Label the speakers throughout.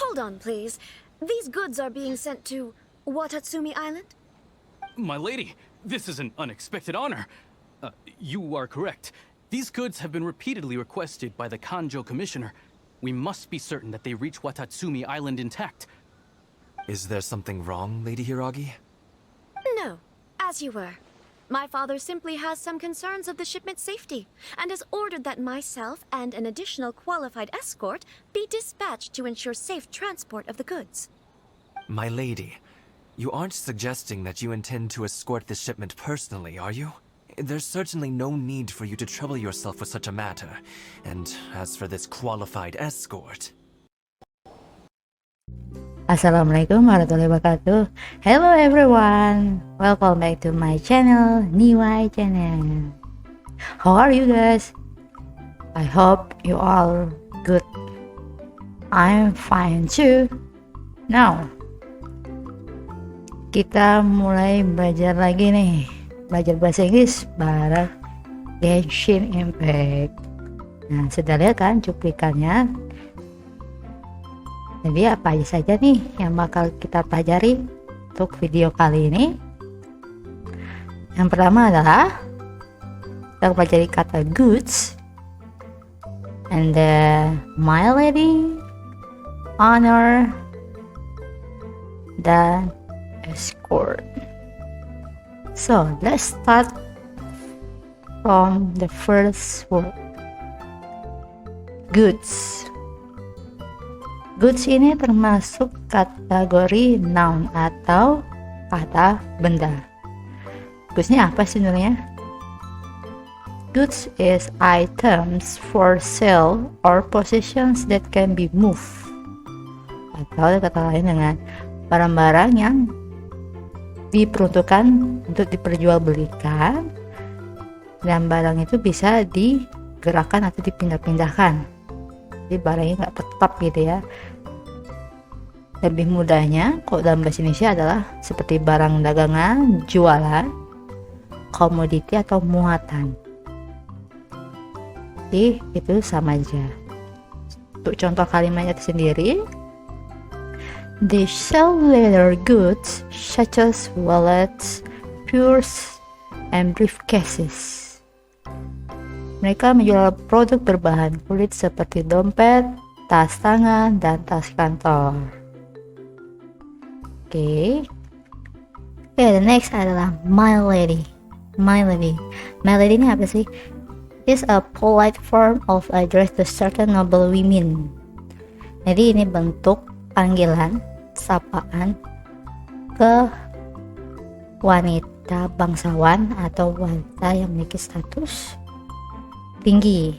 Speaker 1: Hold on, please. These goods are being sent to Watatsumi Island?
Speaker 2: My lady, this is an unexpected honor. You are correct. These goods have been repeatedly requested by the Kanjo Commissioner. We must be certain that they reach Watatsumi Island intact.
Speaker 3: Is there something wrong, Lady Hiragi?
Speaker 1: No, as you were. My father simply has some concerns of the shipment's safety, and has ordered that myself and an additional qualified escort be dispatched to ensure safe transport of the goods.
Speaker 3: My lady, you aren't suggesting that you intend to escort this shipment personally, are you? There's certainly no need for you to trouble yourself with such a matter. And as for this qualified escort...
Speaker 4: Assalamualaikum warahmatullahi wabarakatuh. Hello everyone, welcome back to my channel, Niwai channel. How are you guys? I hope you all good. I'm fine too. Now kita mulai belajar lagi nih, belajar bahasa Inggris bareng Genshin Impact. Nah, sudah lihat kan cuplikannya? Jadi apa aja saja nih yang bakal kita pelajari untuk video kali ini? Yang pertama adalah kita pelajari kata goods, and my lady, honor, dan escort. So let's start from the first word, goods. Goods ini termasuk kategori noun atau kata benda. Goods ini apa sih sebenarnya? Goods is items for sale or possessions that can be moved. Atau kata lain dengan barang-barang yang diperuntukkan untuk diperjualbelikan dan barang itu bisa digerakkan atau dipindah-pindahkan. Jadi barangnya nggak tetap gitu ya. Lebih mudahnya kalau dalam bahasa Indonesia adalah seperti barang dagangan, jualan, komoditi atau muatan. Jadi itu sama aja. Untuk contoh kalimatnya itu sendiri, they sell leather goods such as wallets, purses, and briefcases. Mereka menjual produk berbahan kulit seperti dompet, tas tangan, dan tas kantor. Oke, the next adalah my lady. My lady ini apa sih? It's a polite form of address to certain noble women. Jadi ini bentuk panggilan, sapaan ke wanita bangsawan atau wanita yang memiliki status tinggi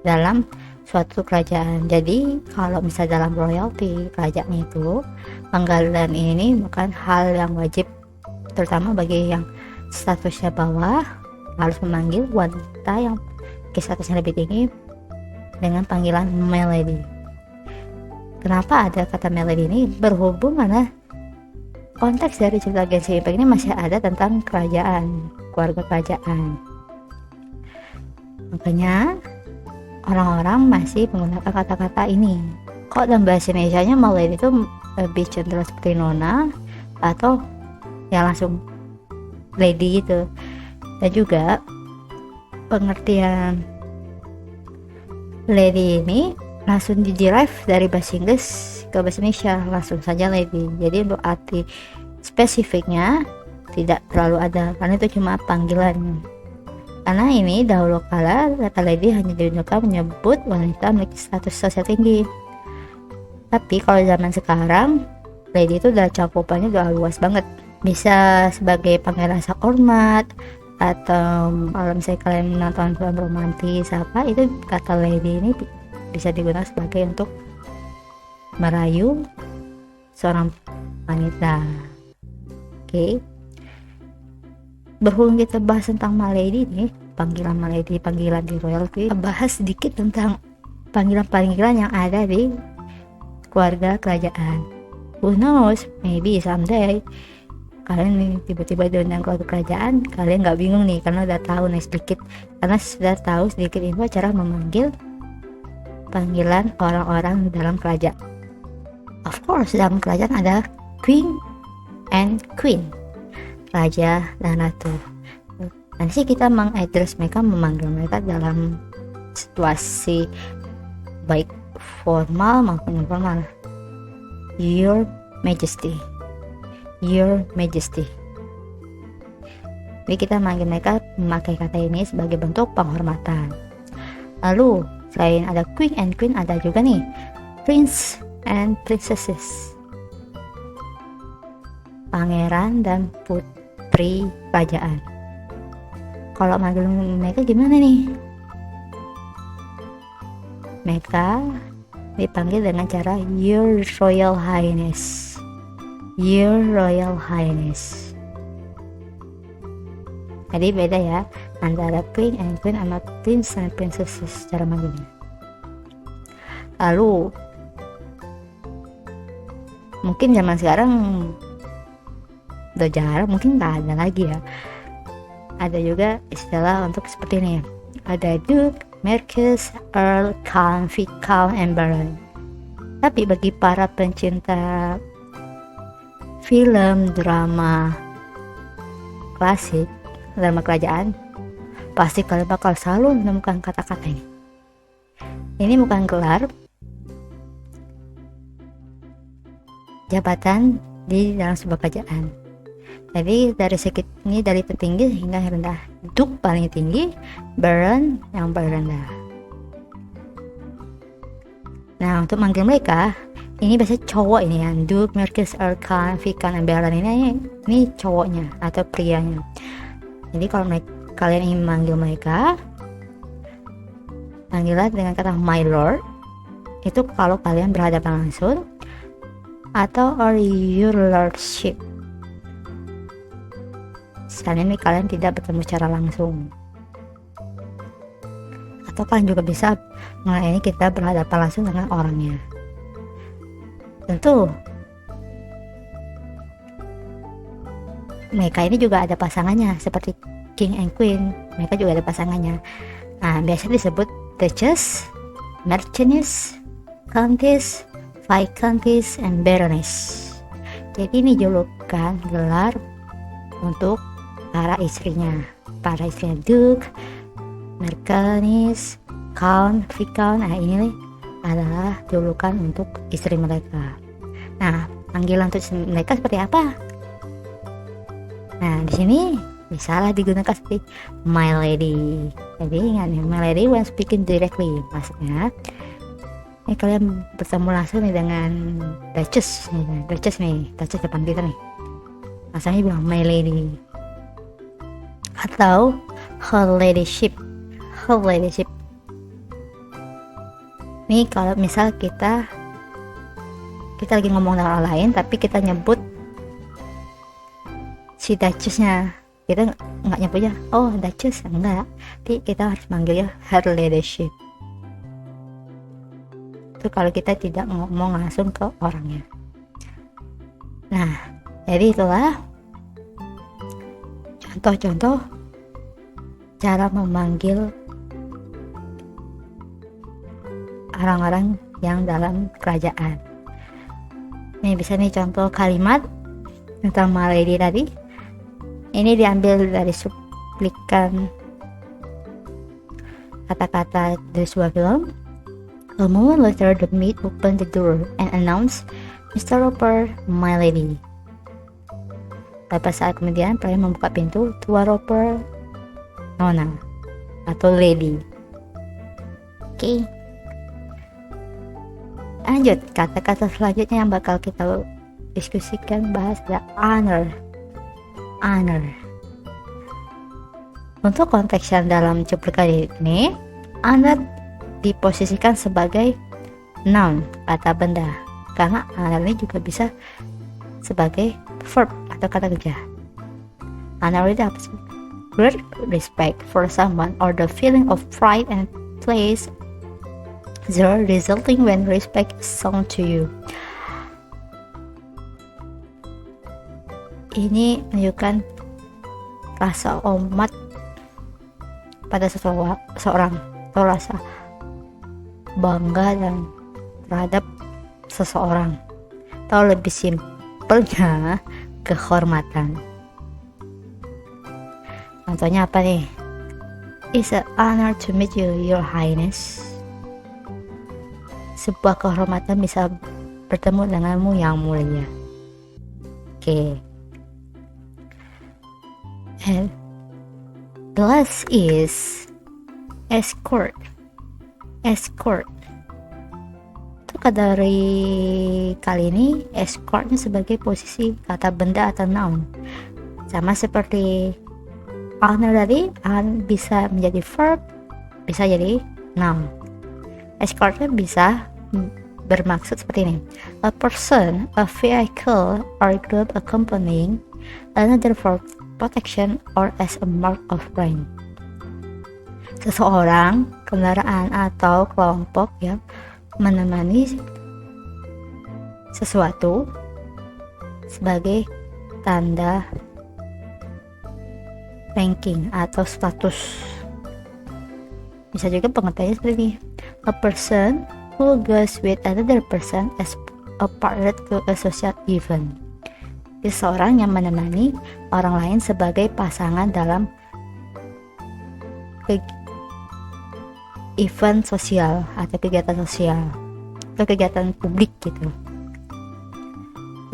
Speaker 4: dalam suatu kerajaan. Jadi kalau misalnya dalam royalty kerajaan itu, panggilan ini bukan hal yang wajib, terutama bagi yang statusnya bawah harus memanggil wanita yang statusnya lebih tinggi dengan panggilan my lady. Kenapa ada kata my lady ini? Berhubung karena konteks dari cerita Genshin Impact ini masih ada tentang kerajaan, keluarga kerajaan. Makanya orang-orang masih menggunakan kata-kata ini. Kok dalam bahasa Indonesianya my lady itu lebih cenderung seperti nona atau ya langsung lady gitu. Dan juga pengertian lady ini langsung di-derive dari bahasa Inggris ke bahasa Indonesia, langsung saja lady. Jadi untuk arti spesifiknya tidak terlalu ada, karena itu cuma panggilan. Karena ini dahulu kala kata lady hanya digunakan menyebut wanita memiliki status sosial tinggi. Tapi kalau zaman sekarang, lady itu udah cakupannya udah luas banget. Bisa sebagai panggilan rasa hormat, atau kalau misalnya kalian nonton film romantis apa, itu kata lady ini bisa digunakan sebagai untuk merayu seorang wanita. Oke. Berhubung kita bahas tentang my lady nih, panggilan my lady, panggilan di royalty, bahas sedikit tentang panggilan-panggilan yang ada di keluarga kerajaan. Who knows, maybe someday kalian nih tiba-tiba diundang keluarga kerajaan, kalian nggak bingung nih karena udah tahu nih sedikit, karena sudah tahu sedikit info cara memanggil panggilan orang-orang dalam kerajaan. Of course, dalam kerajaan ada king and queen, raja dan ratu. Nanti sih kita mengadres mereka, memanggil mereka dalam situasi baik formal maupun informal. Your Majesty, Your Majesty. Jadi kita manggil mereka memakai kata ini sebagai bentuk penghormatan. Lalu selain ada king and queen, ada juga nih prince and princesses, pangeran dan putri kerajaan. Kalau manggil mereka gimana nih? Mereka dipanggil dengan cara Your Royal Highness, Your Royal Highness. Jadi beda ya antara king and queen sama prince and princesses cara manggilnya. Lalu mungkin zaman sekarang udah jarang, mungkin nggak ada lagi ya. Ada juga istilah untuk seperti ini. Ada Duke, Marquess, Earl, Count, Viscount, and Baron. Tapi bagi para pencinta film, drama klasik, drama kerajaan, pasti kalian bakal selalu menemukan kata-kata ini. Ini bukan gelar jabatan di dalam sebuah kerajaan. Jadi dari segi ini, dari tertinggi hingga yang rendah. Duke paling tinggi, Baron yang paling rendah. Nah, untuk manggil mereka, ini biasanya cowok ini ya, Duke, Marquess, Earl, Count, Viscount, and Baron ini cowoknya atau prianya. Jadi kalau kalian ingin manggil mereka, panggillah dengan kata my lord. Itu kalau kalian berhadapan langsung, atau or your lordship. Saat ini kalian tidak bertemu secara langsung. Atau kalian juga bisa melayani kita berhadapan langsung dengan orangnya. Tentu mereka ini juga ada pasangannya, seperti king and queen, mereka juga ada pasangannya. Nah, biasanya disebut duchess, marchioness, countess, viscountess, and baroness. Jadi ini julukan gelar untuk para istrinya duke, marquess, count, viscount. Nah, ini adalah julukan untuk istri mereka. Nah, panggilan untuk mereka seperti apa? Nah, di sini bisalah digunakan seperti my lady. Jadi ingat nih, my lady when speaking directly, maksudnya kalian bertemu langsung nih dengan duchess depan kita nih, asalnya bilang my lady atau her ladyship. Nih kalau misal kita lagi ngomong dengan orang lain tapi kita nyebut si duchessnya, kita nggak nyebutnya oh duchess, enggak, tapi kita harus manggilnya her ladyship. Itu kalau kita tidak ngomong langsung ke orangnya. Nah, jadi itulah contoh-contoh cara memanggil orang-orang yang dalam kerajaan. Ini bisa nih contoh kalimat tentang my lady tadi. Ini diambil dari cuplikan kata-kata dari sebuah film. A moment later, the maid opened the door and announced, Mr. Roper, my lady. Beberapa saat kemudian, pelayan membuka pintu, Tua Roper, Nona, atau lady. Oke. Lanjut, kata-kata selanjutnya yang bakal kita diskusikan, bahas adalah honor. Untuk konteks yang dalam cuplikan ini, honor diposisikan sebagai noun, kata benda, karena honor ini juga bisa sebagai verb atau kata kerja. Honor itu apa sih? Great respect for someone or the feeling of pride and place resulting when respect is shown to you. Ini menunjukkan rasa hormat pada seseorang atau rasa bangga dan terhadap seseorang, atau lebih simpelnya kehormatan. Contohnya apa nih? It's an honor to meet you, Your Highness. Sebuah kehormatan bisa bertemu denganmu yang mulia. Oke. And the last is escort. Escort. Untuk dari kali ini, escortnya sebagai posisi kata benda atau noun. Sama seperti honor tadi, bisa menjadi verb, bisa jadi noun. Escortnya bisa bermaksud seperti ini: a person, a vehicle, or group accompanying another for protection or as a mark of rank. Seseorang, kendaraan, atau kelompok yang menemani sesuatu sebagai tanda ranking atau status. Bisa juga pengertiannya seperti ini: a person who goes with another person as a partner to a social event. Seseorang yang menemani orang lain sebagai pasangan dalam event sosial atau kegiatan sosial atau kegiatan publik gitu.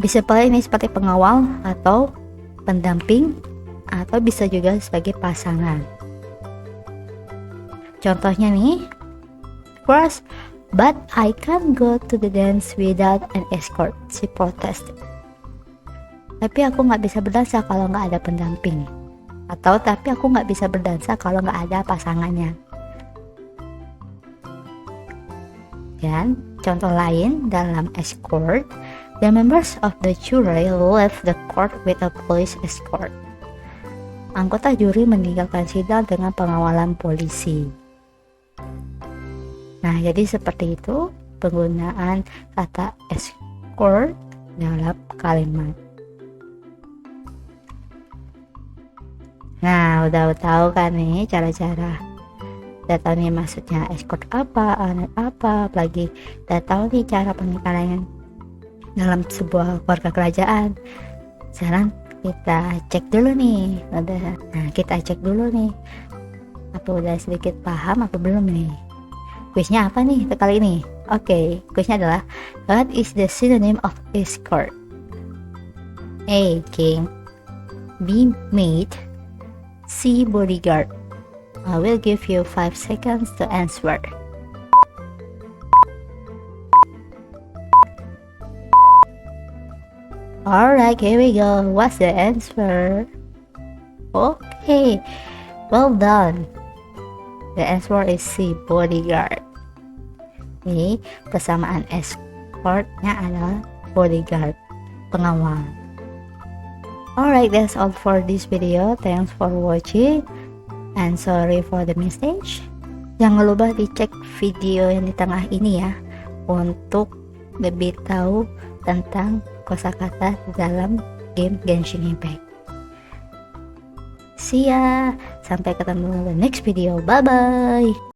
Speaker 4: Bisa pula ini seperti pengawal atau pendamping, atau bisa juga sebagai pasangan. Contohnya nih, first, but I can't go to the dance without an escort, she protested. Tapi aku nggak bisa berdansa kalau nggak ada pendamping. Atau tapi aku nggak bisa berdansa kalau nggak ada pasangannya. Dan contoh lain dalam escort, the members of the jury left the court with a police escort. Anggota juri meninggalkan sidang dengan pengawalan polisi. Nah, jadi seperti itu penggunaan kata escort dalam kalimat. Nah, udah tahu kan nih cara-cara. Udah tahu nih maksudnya escort apa, honor apa, apalagi udah tahu nih cara pernikahan dalam sebuah keluarga kerajaan. Sekarang kita cek dulu nih. Nah, kita cek dulu nih. Apa udah sedikit paham apa belum nih? Kuisnya apa nih kali ini? Oke, kuisnya adalah what is the synonym of escort? A. King. B. Maid. C. Bodyguard. I will give you 5 seconds to answer. Alright, here we go. What's the answer? Okay, well done. The answer is C. Bodyguard. Ini persamaan escortnya adalah bodyguard, pengawal. Alright, that's all for this video. Thanks for watching and sorry for the mistake. Jangan lupa dicek video yang di tengah ini ya, untuk lebih tahu tentang kosakata dalam game Genshin Impact. See ya, sampai ketemu di next video. Bye bye.